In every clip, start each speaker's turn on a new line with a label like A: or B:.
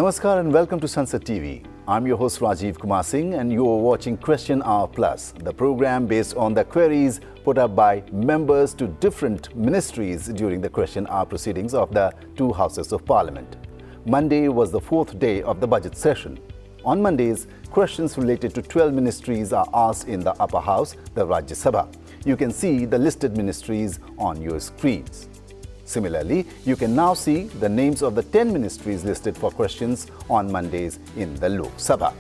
A: Namaskar and welcome to Sansad TV. I'm your host Rajiv Kumar Singh and you are watching Question Hour Plus, the program based on the queries put up by members to different ministries during the Question Hour proceedings of the two houses of Parliament. Monday was the fourth day of the budget session. On Mondays, questions related to 12 ministries are asked in the upper house, the Rajya Sabha. You can see the listed ministries on your screens. Similarly, you can now see the names of the 10 ministries listed for questions on Mondays in the Lok Sabha.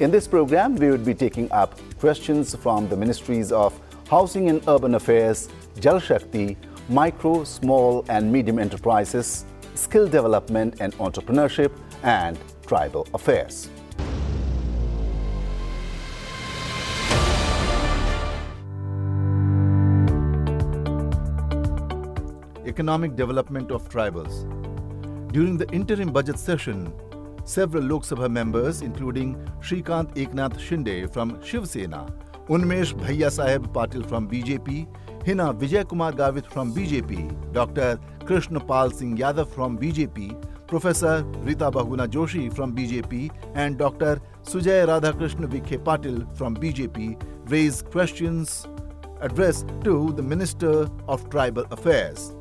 A: In this program, we would be taking up questions from the ministries of Housing and Urban Affairs, Jal Shakti, Micro, Small and Medium Enterprises, Skill Development and Entrepreneurship, and Tribal Affairs. Economic development of tribals. During the interim budget session, several Lok Sabha members, including Shrikant Eknath Shinde from Shiv Sena, Unmesh Bhaiya Saheb Patil from BJP, Hina Vijay Kumar Gavit from BJP, Dr. Krishna Pal Singh Yadav from BJP, Professor Rita Bahuguna Joshi from BJP, and Dr. Sujay Radhakrishna Vikhe Patil from BJP raised questions addressed to the Minister of Tribal Affairs.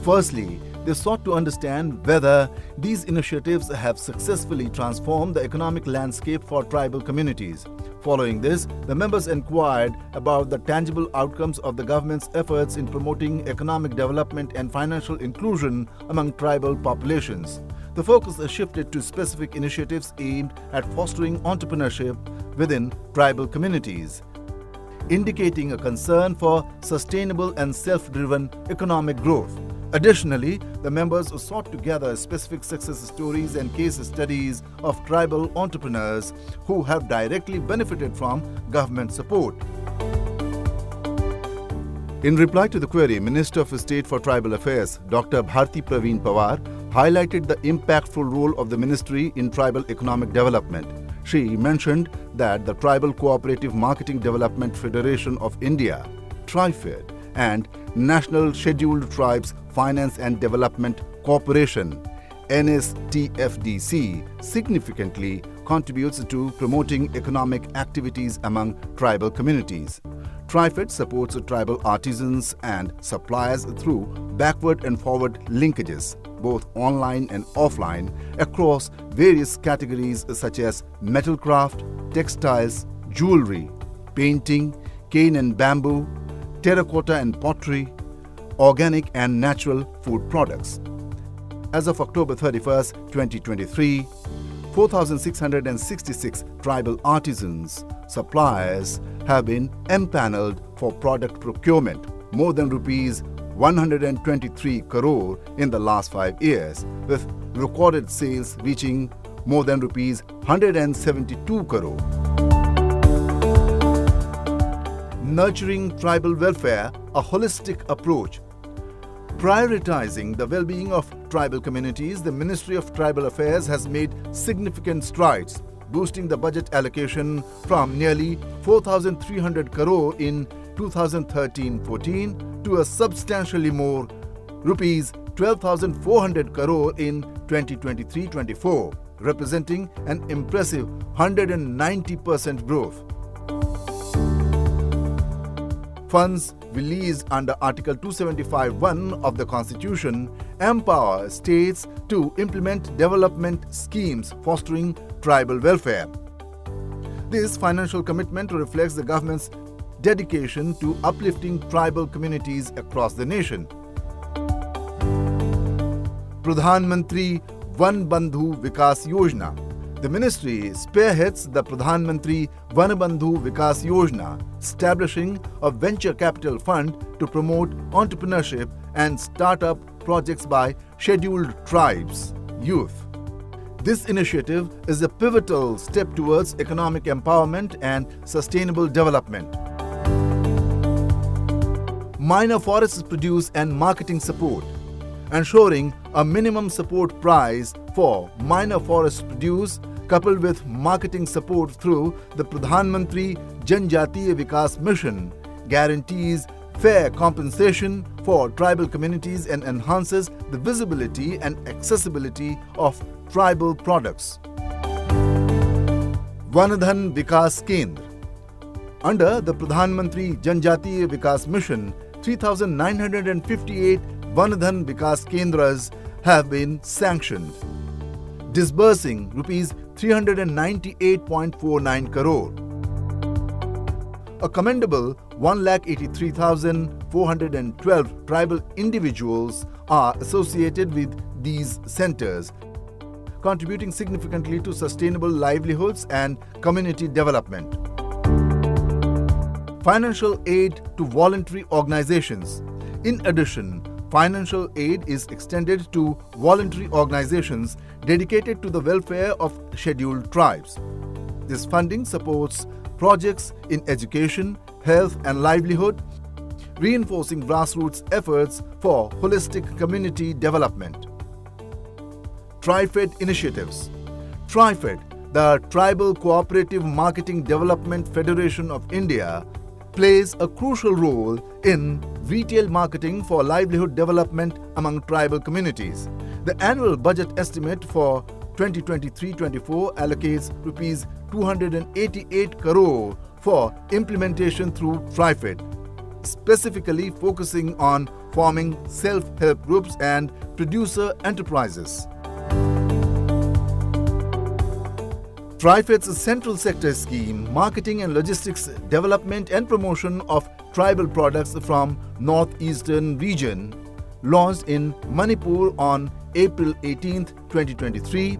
A: Firstly, they sought to understand whether these initiatives have successfully transformed the economic landscape for tribal communities. Following this, the members inquired about the tangible outcomes of the government's efforts in promoting economic development and financial inclusion among tribal populations. The focus shifted to specific initiatives aimed at fostering entrepreneurship within tribal communities, indicating a concern for sustainable and self-driven economic growth. Additionally, the members sought to gather specific success stories and case studies of tribal entrepreneurs who have directly benefited from government support. In reply to the query, Minister of State for Tribal Affairs, Dr. Bharti Praveen Pawar, highlighted the impactful role of the ministry in tribal economic development. She mentioned that the Tribal Cooperative Marketing Development Federation of India, TriFed, and National Scheduled Tribes Finance and Development Corporation, NSTFDC, significantly contributes to promoting economic activities among tribal communities. TriFed supports tribal artisans and suppliers through backward and forward linkages, both online and offline, across various categories such as metal craft, textiles, jewelry, painting, cane and bamboo, terracotta and pottery, organic and natural food products. As of October 31st, 2023, 4,666 tribal artisans, suppliers have been empaneled for product procurement, more than rupees 123 crore in the last 5 years, with recorded sales reaching more than rupees 172 crore. Nurturing tribal welfare, a holistic approach. Prioritizing the well-being of tribal communities, the Ministry of Tribal Affairs has made significant strides, boosting the budget allocation from nearly 4,300 crore in 2013-14 to a substantially more rupees 12,400 crore in 2023-24, representing an impressive 190% growth. Funds released under Article 275(1) of the Constitution empower states to implement development schemes fostering tribal welfare. This financial commitment reflects the government's dedication to uplifting tribal communities across the nation. Pradhanmantri Van Bandhu Vikas Yojana. The ministry spearheads the Pradhanmantri Van Bandhu Vikas Yojana, establishing a venture capital fund to promote entrepreneurship and start-up projects by scheduled tribes, youth. This initiative is a pivotal step towards economic empowerment and sustainable development. Minor forest produce and marketing support. Ensuring a minimum support price for minor forest produce coupled with marketing support through the Pradhanmantri Janjatiya Vikas Mission guarantees fair compensation for tribal communities and enhances the visibility and accessibility of tribal products. Vanadhan Vikas Kendra. Under the Pradhan Mantri Janjatiya Vikas Mission, 3,958 Vanadhan Vikas Kendras have been sanctioned, disbursing Rs 398.49 crore. A commendable 1,83,412 tribal individuals are associated with these centers, contributing significantly to sustainable livelihoods and community development. Financial aid to voluntary organizations. In addition, financial aid is extended to voluntary organizations dedicated to the welfare of scheduled tribes. This funding supports projects in education, health and livelihood, reinforcing grassroots efforts for holistic community development. TriFed initiatives. TriFed, the Tribal Cooperative Marketing Development Federation of India, plays a crucial role in retail marketing for livelihood development among tribal communities. The annual budget estimate for 2023-24 allocates Rs 288 crore for implementation through TriFed, specifically focusing on forming self-help groups and producer enterprises. TriFed's Central Sector Scheme, Marketing and Logistics Development and Promotion of Tribal Products from Northeastern Region, launched in Manipur on April 18, 2023,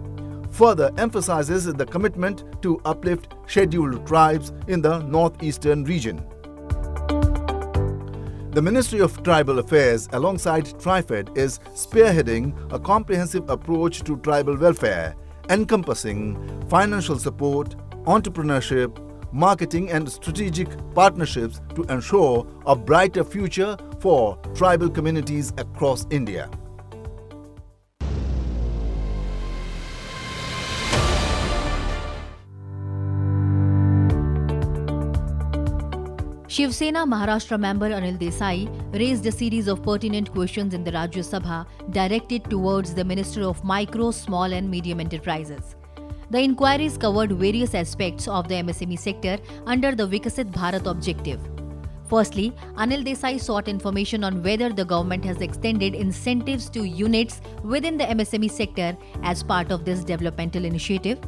A: further emphasizes the commitment to uplift scheduled tribes in the Northeastern region. The Ministry of Tribal Affairs, alongside TriFed, is spearheading a comprehensive approach to tribal welfare, encompassing financial support, entrepreneurship, marketing and strategic partnerships to ensure a brighter future for tribal communities across India.
B: Shiv Sena Maharashtra member Anil Desai raised a series of pertinent questions in the Rajya Sabha directed towards the Minister of Micro, Small and Medium Enterprises. The inquiries covered various aspects of the MSME sector under the Vikasit Bharat objective. Firstly, Anil Desai sought information on whether the government has extended incentives to units within the MSME sector as part of this developmental initiative.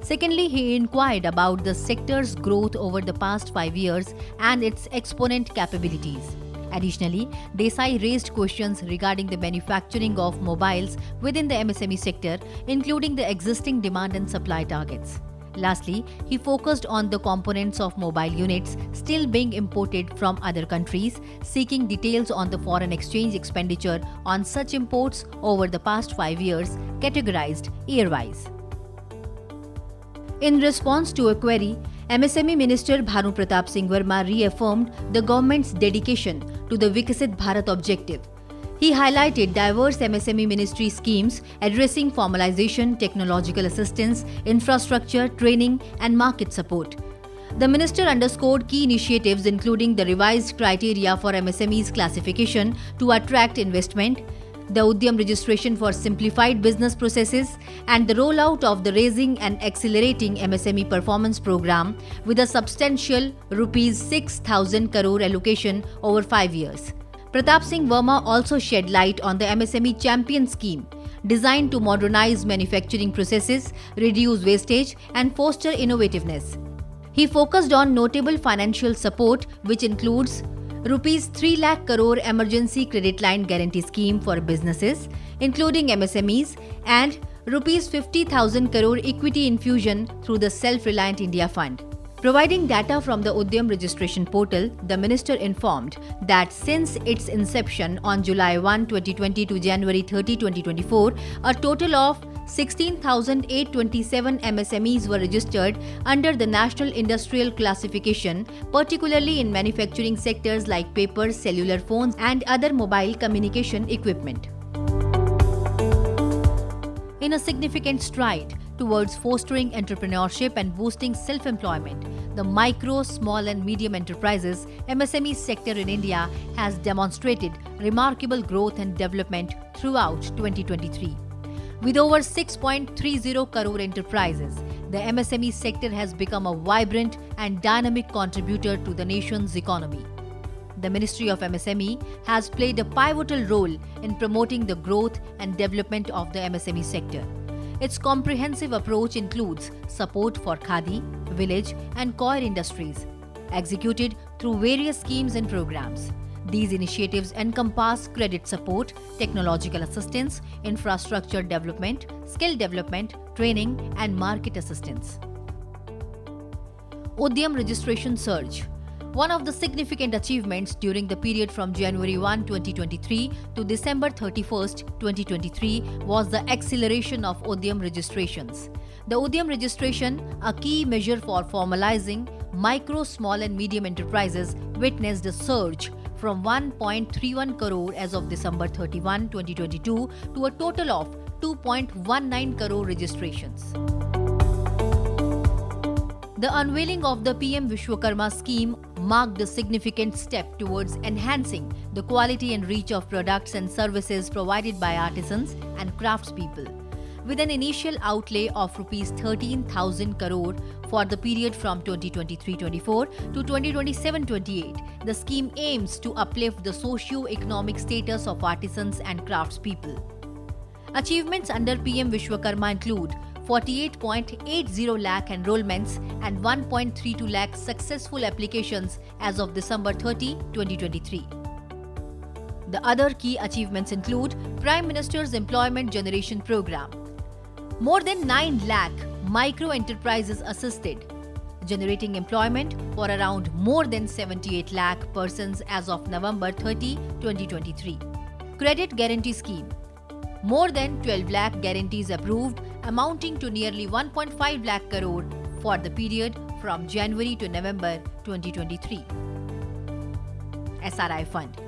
B: Secondly, he inquired about the sector's growth over the past 5 years and its exponent capabilities. Additionally, Desai raised questions regarding the manufacturing of mobiles within the MSME sector, including the existing demand and supply targets. Lastly, he focused on the components of mobile units still being imported from other countries, seeking details on the foreign exchange expenditure on such imports over the past 5 years, categorized year-wise. In response to a query, MSME Minister Bhanu Pratap Singh Verma reaffirmed the government's dedication to the Vikasit Bharat objective. He highlighted diverse MSME ministry schemes addressing formalization, technological assistance, infrastructure, training, and market support. The minister underscored key initiatives including the revised criteria for MSMEs classification to attract investment, the Udyam registration for simplified business processes, and the rollout of the Raising and Accelerating MSME Performance Program with a substantial Rs 6,000 crore allocation over 5 years. Pratap Singh Verma also shed light on the MSME Champion Scheme, designed to modernize manufacturing processes, reduce wastage, and foster innovativeness. He focused on notable financial support, which includes Rs 3 lakh crore emergency credit line guarantee scheme for businesses, including MSMEs, and Rs 50,000 crore equity infusion through the Self-Reliant India Fund. Providing data from the Udyam registration portal, the minister informed that since its inception on July 1, 2020 to January 30, 2024, a total of 16,827 MSMEs were registered under the National Industrial Classification, particularly in manufacturing sectors like paper, cellular phones, and other mobile communication equipment. In a significant stride, towards fostering entrepreneurship and boosting self-employment, the micro, small and medium enterprises MSME sector in India has demonstrated remarkable growth and development throughout 2023. With over 6.30 crore enterprises, the MSME sector has become a vibrant and dynamic contributor to the nation's economy. The Ministry of MSME has played a pivotal role in promoting the growth and development of the MSME sector. Its comprehensive approach includes support for khadi, village and coir industries, executed through various schemes and programs. These initiatives encompass credit support, technological assistance, infrastructure development, skill development, training and market assistance. Udyam registration surge. One of the significant achievements during the period from January 1, 2023 to December 31, 2023 was the acceleration of Udyam registrations. The Udyam registration, a key measure for formalizing micro, small and medium enterprises, witnessed a surge from 1.31 crore as of December 31, 2022 to a total of 2.19 crore registrations. The unveiling of the PM Vishwakarma scheme marked a significant step towards enhancing the quality and reach of products and services provided by artisans and craftspeople. With an initial outlay of Rs 13,000 crore for the period from 2023-24 to 2027-28, the scheme aims to uplift the socio-economic status of artisans and craftspeople. Achievements under PM Vishwakarma include 48.80 lakh enrollments and 1.32 lakh successful applications as of December 30, 2023. The other key achievements include Prime Minister's Employment Generation Program. More than 9 lakh micro enterprises assisted, generating employment for around more than 78 lakh persons as of November 30, 2023. Credit Guarantee Scheme. More than 12 lakh guarantees approved, amounting to nearly 1.5 lakh crore for the period from January to November 2023. SRI Fund.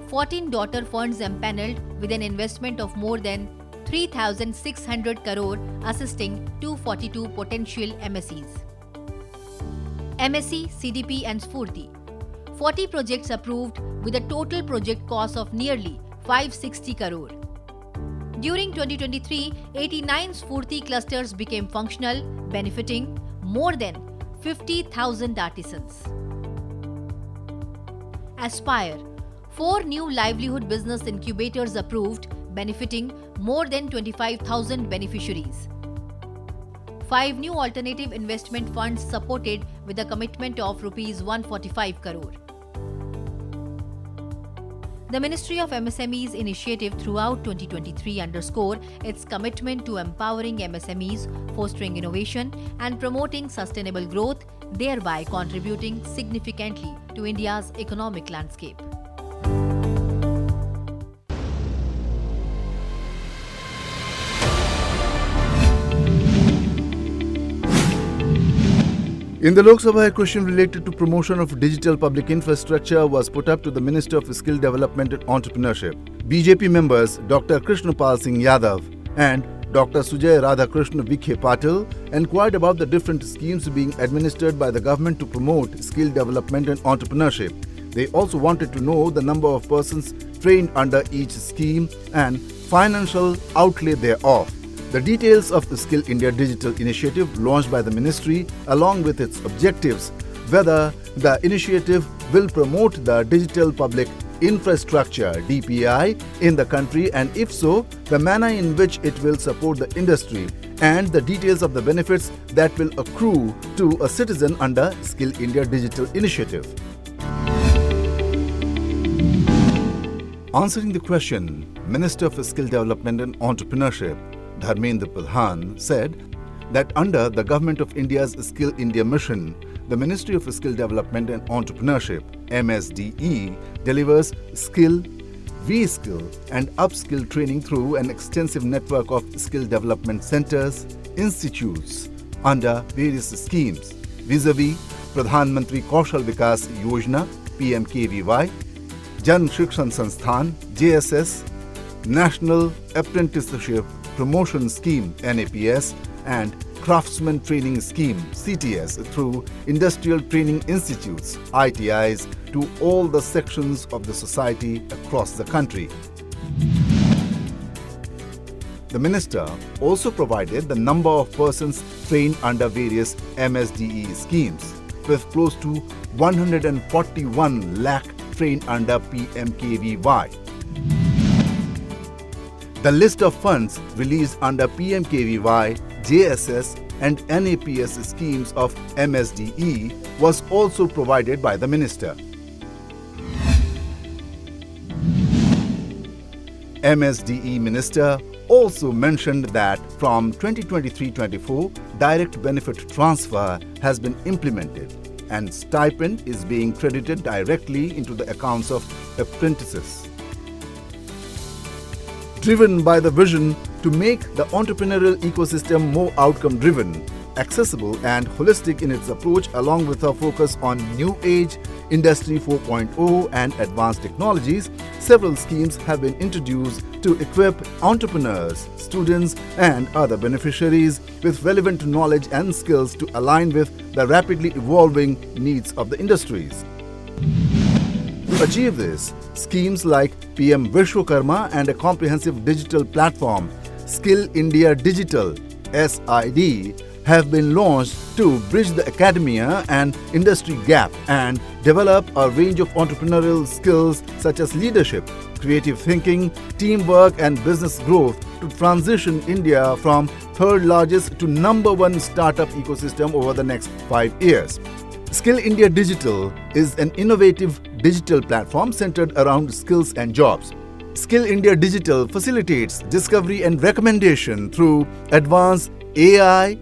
B: 14 daughter funds empaneled with an investment of more than 3,600 crore assisting 242 potential MSEs. MSE, CDP and Sphoorti. 40 projects approved with a total project cost of nearly 560 crore. During 2023, 89 Sphoorti clusters became functional, benefiting more than 50,000 artisans. Aspire. 4 new livelihood business incubators approved, benefiting more than 25,000 beneficiaries. 5 new alternative investment funds supported with a commitment of Rs 145 crore. The Ministry of MSME's initiative throughout 2023 underscore its commitment to empowering MSMEs, fostering innovation and promoting sustainable growth, thereby contributing significantly to India's economic landscape.
A: In the Lok Sabha, a question related to promotion of digital public infrastructure was put up to the Minister of Skill Development and Entrepreneurship. BJP members Dr. Krishnapal Singh Yadav and Dr. Sujay Radhakrishna Vikhe Patil inquired about the different schemes being administered by the government to promote skill development and entrepreneurship. They also wanted to know the number of persons trained under each scheme and financial outlay thereof. The details of the Skill India Digital Initiative launched by the ministry along with its objectives, whether the initiative will promote the digital public infrastructure DPI in the country and if so, the manner in which it will support the industry and the details of the benefits that will accrue to a citizen under Skill India Digital Initiative. Answering the question, Minister for Skill Development and Entrepreneurship Dharmendra Pradhan said that under the Government of India's Skill India mission, the Ministry of Skill Development and Entrepreneurship MSDE delivers skill, reskill and upskill training through an extensive network of skill development centers, institutes under various schemes vis-a-vis Pradhan Mantri Kaushal Vikas Yojana PMKVY, Jan Shikshan Sansthan JSS, National Apprenticeship Promotion Scheme NAPS and Craftsman Training Scheme (CTS) through Industrial Training Institutes (ITIs) to all the sections of the society across the country. The minister also provided the number of persons trained under various MSDE schemes, with close to 141 lakh trained under PMKVY. The list of funds released under PMKVY, JSS and NAPS schemes of MSDE was also provided by the minister. MSDE minister also mentioned that from 2023-24, direct benefit transfer has been implemented and stipend is being credited directly into the accounts of apprentices. Driven by the vision to make the entrepreneurial ecosystem more outcome-driven, accessible and holistic in its approach, along with a focus on new age, Industry 4.0 and advanced technologies, several schemes have been introduced to equip entrepreneurs, students and other beneficiaries with relevant knowledge and skills to align with the rapidly evolving needs of the industries. To achieve this, schemes like PM Vishwakarma and a comprehensive digital platform, Skill India Digital (SID), have been launched to bridge the academia and industry gap and develop a range of entrepreneurial skills such as leadership, creative thinking, teamwork and business growth to transition India from third largest to number one startup ecosystem over the next 5 years. Skill India Digital is an innovative digital platform centered around skills and jobs. Skill India Digital facilitates discovery and recommendation through advanced AI,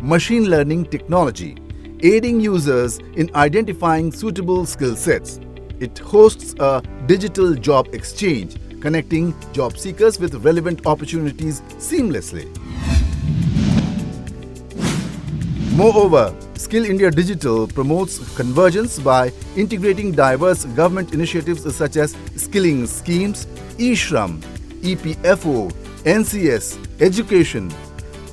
A: machine learning technology, aiding users in identifying suitable skill sets. It hosts a digital job exchange, connecting job seekers with relevant opportunities seamlessly. Moreover, Skill India Digital promotes convergence by integrating diverse government initiatives such as skilling schemes, E-Shram, EPFO, NCS, Education,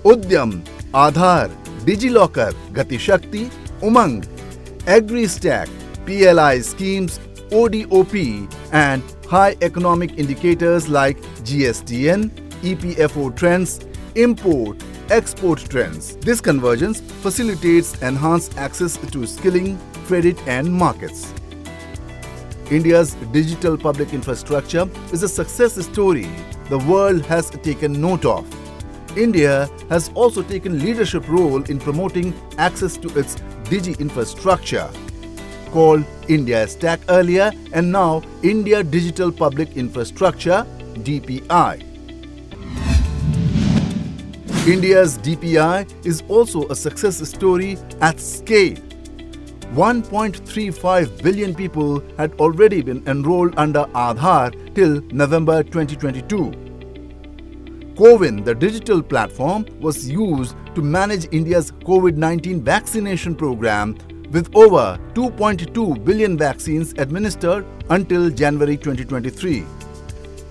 A: Udyam, Aadhaar, DigiLocker, Gati Shakti, Umang, AgriStack, PLI schemes, ODOP and high economic indicators like GSTN, EPFO trends, import, export trends. This convergence facilitates enhanced access to skilling, credit and markets. India's digital public infrastructure is a success story the world has taken note of. India has also taken leadership role in promoting access to its Digi infrastructure, called India Stack earlier and now India Digital Public Infrastructure (DPI). India's DPI is also a success story at scale. 1.35 billion people had already been enrolled under Aadhaar till November 2022. CoWIN, the digital platform, was used to manage India's COVID-19 vaccination program with over 2.2 billion vaccines administered until January 2023.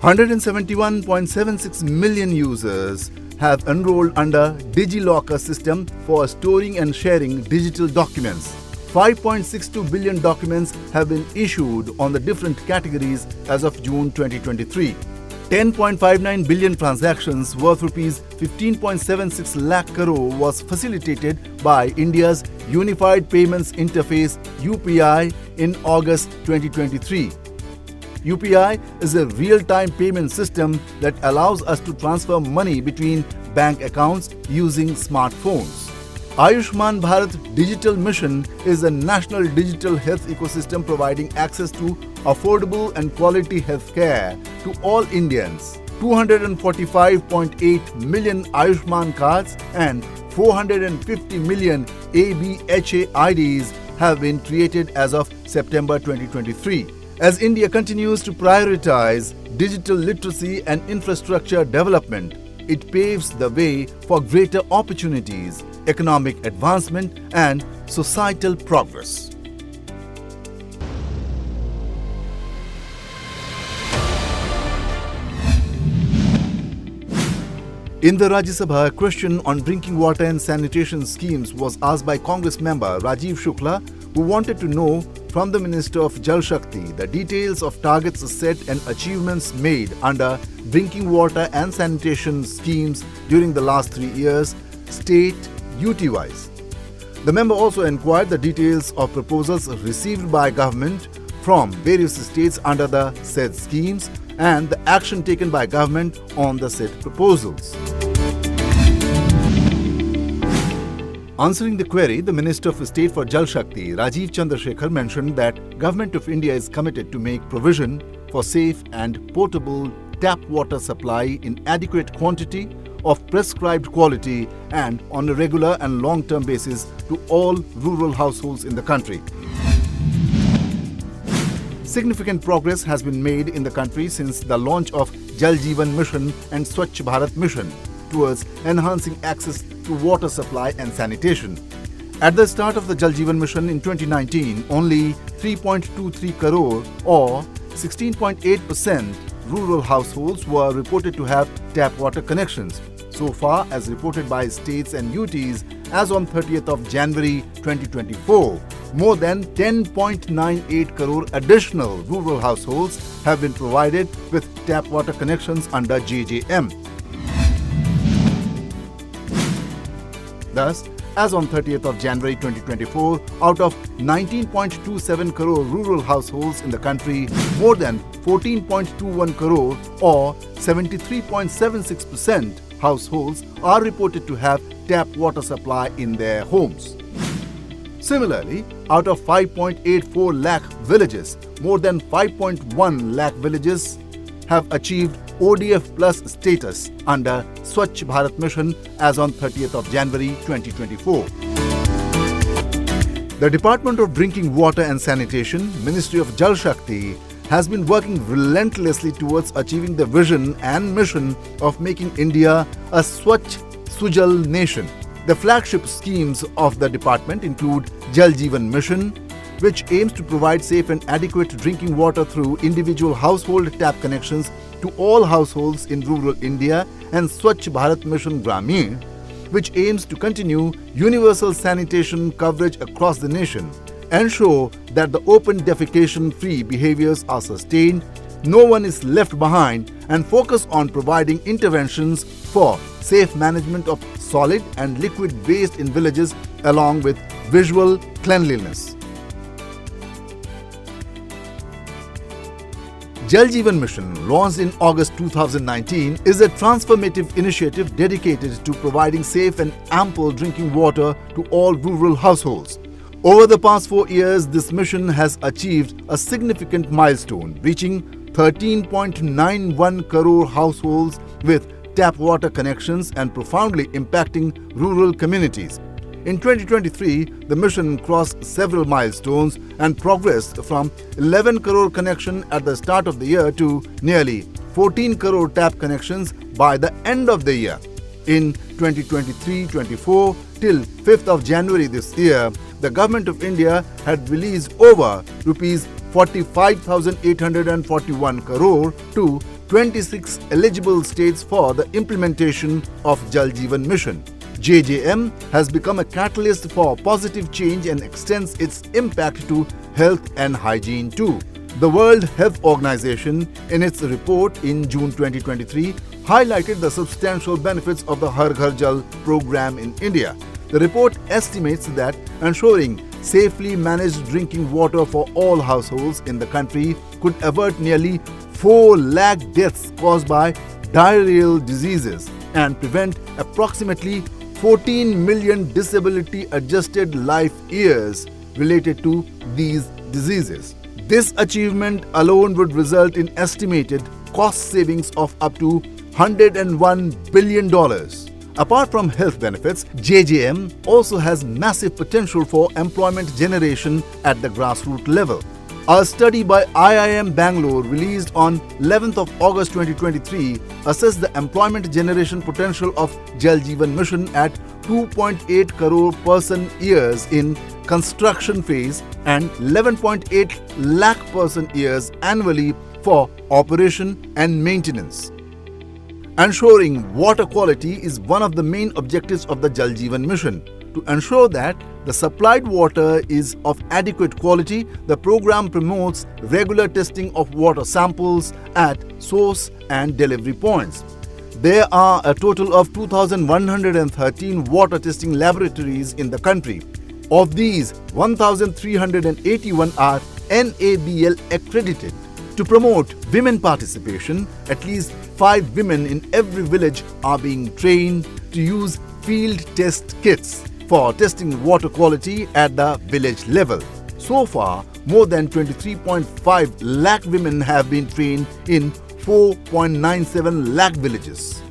A: 171.76 million users have enrolled under DigiLocker system for storing and sharing digital documents. 5.62 billion documents have been issued on the different categories as of June 2023. 10.59 billion transactions worth rupees 15.76 lakh crore was facilitated by India's Unified Payments Interface (UPI) in August 2023. UPI is a real-time payment system that allows us to transfer money between bank accounts using smartphones. Ayushman Bharat Digital Mission is a national digital health ecosystem providing access to affordable and quality health care to all Indians. 245.8 million Ayushman cards and 450 million ABHA IDs have been created as of September 2023. As India continues to prioritize digital literacy and infrastructure development, it paves the way for greater opportunities, economic advancement and societal progress. In the Rajya Sabha, a question on drinking water and sanitation schemes was asked by Congress member Rajiv who wanted to know from the Minister of Jal Shakti the details of targets set and achievements made under drinking water and sanitation schemes during the last 3 years, state UT-wise. The member also inquired the details of proposals received by government from various states under the said schemes and the action taken by government on the said proposals. Answering the query, the Minister of State for Jal Shakti, Rajiv mentioned that Government of India is committed to make provision for safe and portable tap water supply in adequate quantity of prescribed quality and on a regular and long-term basis to all rural households in the country. Significant progress has been made in the country since the launch of Jal Jeevan Mission and Swachh Bharat Mission towards enhancing access to water supply and sanitation. At the start of the Jal Jeevan Mission in 2019, only 3.23 crore or 16.8% rural households were reported to have tap water connections. So far, as reported by states and UTs, as on 30th of January 2024, more than 10.98 crore additional rural households have been provided with tap water connections under JJM. Thus, as on 30th of January 2024, out of 19.27 crore rural households in the country, more than 14.21 crore or 73.76% households are reported to have tap water supply in their homes. Similarly, out of 5.84 lakh villages, more than 5.1 lakh villages have achieved ODF Plus status under Swachh Bharat Mission as on 30th of January 2024. The Department of Drinking Water and Sanitation, Ministry of Jal Shakti, has been working relentlessly towards achieving the vision and mission of making India a Swachh Sujal nation. The flagship schemes of the department include Jal Jeevan Mission, which aims to provide safe and adequate drinking water through individual household tap connections to all households in rural India, and Swachh Bharat Mission Gramin, which aims to continue universal sanitation coverage across the nation, ensure that the open defecation-free behaviors are sustained, no one is left behind, and focus on providing interventions for safe management of solid and liquid waste in villages along with visual cleanliness. Jal Jeevan Mission, launched in August 2019, is a transformative initiative dedicated to providing safe and ample drinking water to all rural households. Over the past 4 years, this mission has achieved a significant milestone, reaching 13.91 crore households with tap water connections and profoundly impacting rural communities. In 2023, the mission crossed several milestones and progressed from 11 crore connection at the start of the year to nearly 14 crore tap connections by the end of the year. In 2023-24 till 5th of January this year, the Government of India had released over Rs 45,841 crore to 26 eligible states for the implementation of Jal Jeevan Mission. JJM has become a catalyst for positive change and extends its impact to health and hygiene too. The World Health Organization, in its report in June 2023, highlighted the substantial benefits of the Har Ghar Jal program in India. The report estimates that ensuring safely managed drinking water for all households in the country could avert nearly 4 lakh deaths caused by diarrheal diseases and prevent approximately 14 million disability-adjusted life years related to these diseases. This achievement alone would result in estimated cost savings of up to $101 billion. Apart from health benefits, JJM also has massive potential for employment generation at the grassroots level. A study by IIM Bangalore released on 11th of August 2023 assessed the employment generation potential of Jal Jeevan Mission at 2.8 crore person years in construction phase and 11.8 lakh person years annually for operation and maintenance. Ensuring water quality is one of the main objectives of the Jal Jeevan mission. To ensure that the supplied water is of adequate quality, the program promotes regular testing of water samples at source and delivery points. There are a total of 2,113 water testing laboratories in the country. Of these, 1,381 are NABL accredited. To promote women participation, at least 5 women in every village are being trained to use field test kits for testing water quality at the village level. So far, more than 23.5 lakh women have been trained in 4.97 lakh villages.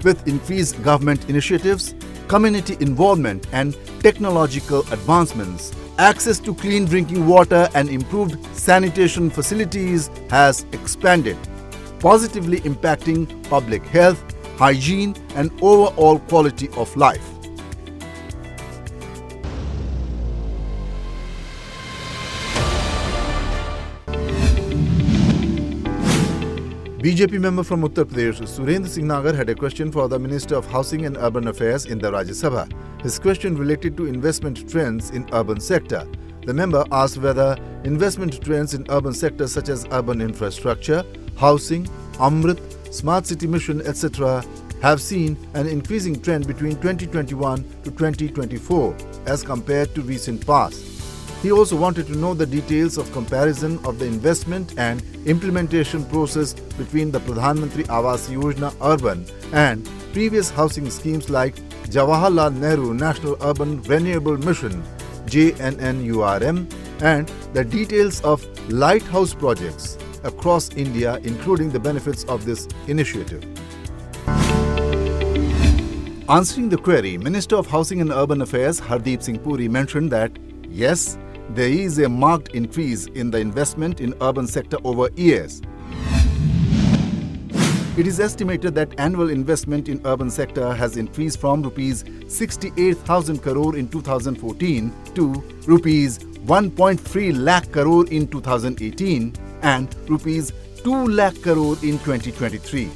A: With increased government initiatives, community involvement and technological advancements, access to clean drinking water and improved sanitation facilities has expanded, positively impacting public health, hygiene and overall quality of life. BJP member from Uttar Pradesh, Surendra Singh Nagar, had a question for the Minister of Housing and Urban Affairs in the Rajya Sabha. His question related to investment trends in urban sector. The member asked whether investment trends in urban sectors such as urban infrastructure, housing, Amrit, Smart City Mission, etc. have seen an increasing trend between 2021 to 2024 as compared to recent past. He also wanted to know the details of comparison of the investment and implementation process between the Parliamentary Awas Yojana Urban and previous housing schemes like Jawaharlal Nehru National Urban Renewable Mission JNNURM and the details of lighthouse projects across India, including the benefits of this initiative. Answering the query, Minister of Housing and Urban Affairs Hardeep Singh Puri mentioned that yes, there is a marked increase in the investment in urban sector over years. It is estimated that annual investment in urban sector has increased from rupees 68,000 crore in 2014 to rupees 1.3 lakh crore in 2018 and rupees 2 lakh crore in 2023.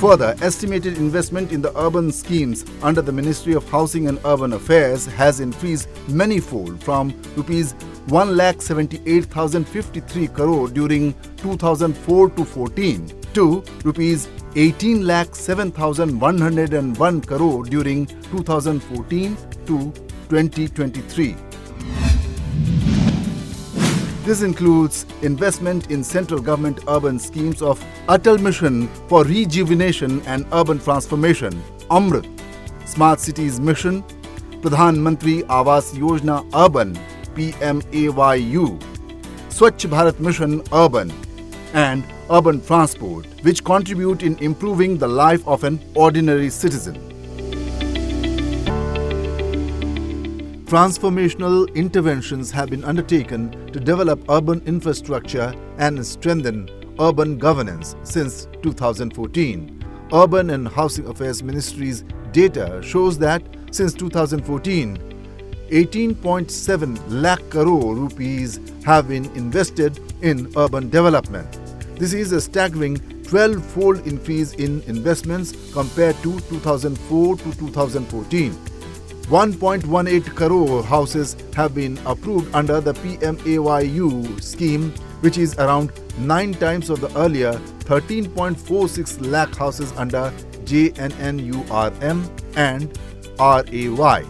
A: Further, estimated investment in the urban schemes under the Ministry of Housing and Urban Affairs has increased manifold from rupees 1,78,053 crore during 2004 to 14 to rupees 18,07,101 crore during 2014 to 2023. This includes investment in central government urban schemes of Atal Mission for Rejuvenation and Urban Transformation, Amrit, Smart Cities Mission, Pradhan Awas Yojana Urban, PMAYU, Swachh Bharat Mission Urban, and Urban Transport, which contribute in improving the life of an ordinary citizen. Transformational interventions have been undertaken to develop urban infrastructure and strengthen urban governance since 2014. Urban and Housing Affairs Ministry's data shows that since 2014, 18.7 lakh crore rupees have been invested in urban development. This is a staggering 12-fold increase in investments compared to 2004 to 2014. 1.18 crore houses have been approved under the PMAYU scheme, which is around 9 times of the earlier 13.46 lakh houses under JNNURM and RAY.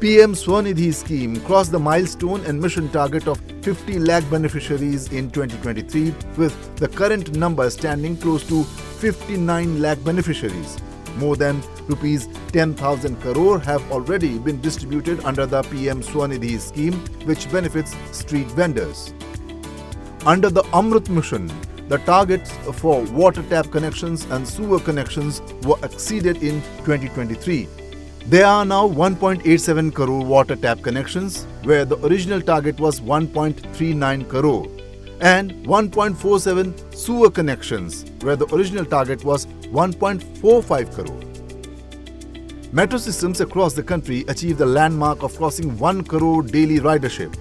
A: PM Swanidhi scheme crossed the milestone and mission target of 50 lakh beneficiaries in 2023, with the current number standing close to 59 lakh beneficiaries. More than rupees 10,000 crore have already been distributed under the PM Swanidhi scheme, which benefits street vendors. Under the Amrit mission, the targets for water tap connections and sewer connections were exceeded in 2023. There are now 1.87 crore water tap connections, where the original target was 1.39 crore, and 1.47 sewer connections, where the original target was 1.45 crore. Metro systems across the country achieved the landmark of crossing 1 crore daily ridership.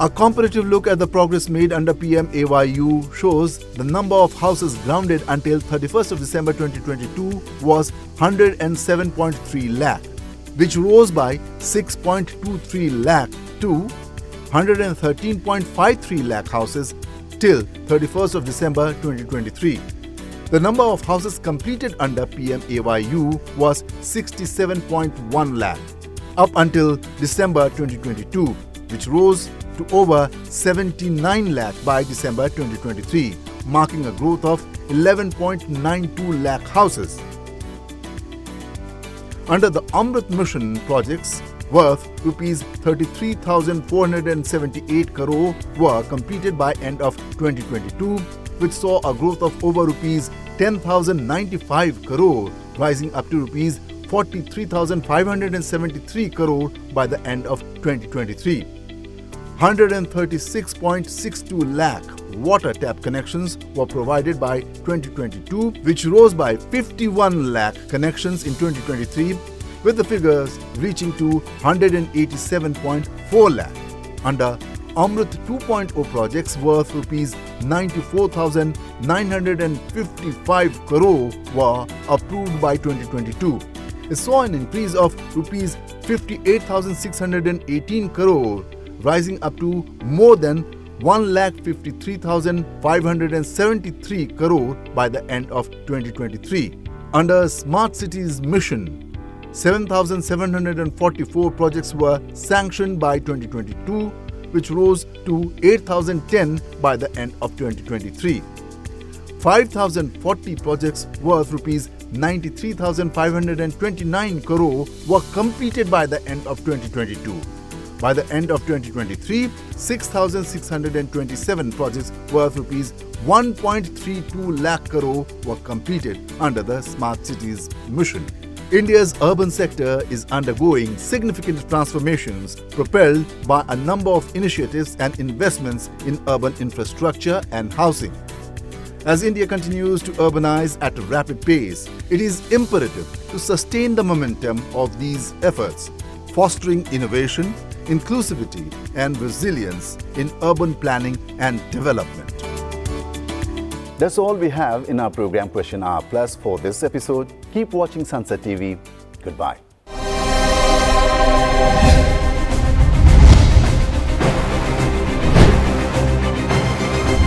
A: A comparative look at the progress made under PMAYU shows the number of houses grounded until 31st of December 2022 was 107.3 lakh, which rose by 6.23 lakh to 113.53 lakh houses till 31st of December 2023. The number of houses completed under PMAYU was 67.1 lakh up until December 2022, which rose to over 79 lakh by December 2023, marking a growth of 11.92 lakh houses. Under the Amrit Mission projects worth rupees 33,478 crore were completed by end of 2022, which saw a growth of over rupees 10,095 crore, rising up to rupees 43,573 crore by the end of 2023. 136.62 lakh water tap connections were provided by 2022, which rose by 51 lakh connections in 2023, with the figures reaching to 187.4 lakh. Under Amrit 2.0 projects worth rupees 94,955 crore were approved by 2022. It saw an increase of rupees 58,618 crore, rising up to more than 1,53,573 crore by the end of 2023. Under Smart Cities Mission, 7,744 projects were sanctioned by 2022, which rose to 8,010 by the end of 2023. 5,040 projects worth rupees 93,529 crore were completed by the end of 2022. By the end of 2023, 6,627 projects worth rupees 1.32 lakh crore were completed under the Smart Cities Mission. India's urban sector is undergoing significant transformations propelled by a number of initiatives and investments in urban infrastructure and housing. As India continues to urbanize at a rapid pace, it is imperative to sustain the momentum of these efforts, fostering innovation, inclusivity and resilience in urban planning and development.
C: That's all we have in our program Question Hour Plus for this episode. Keep watching Sansad TV. Goodbye.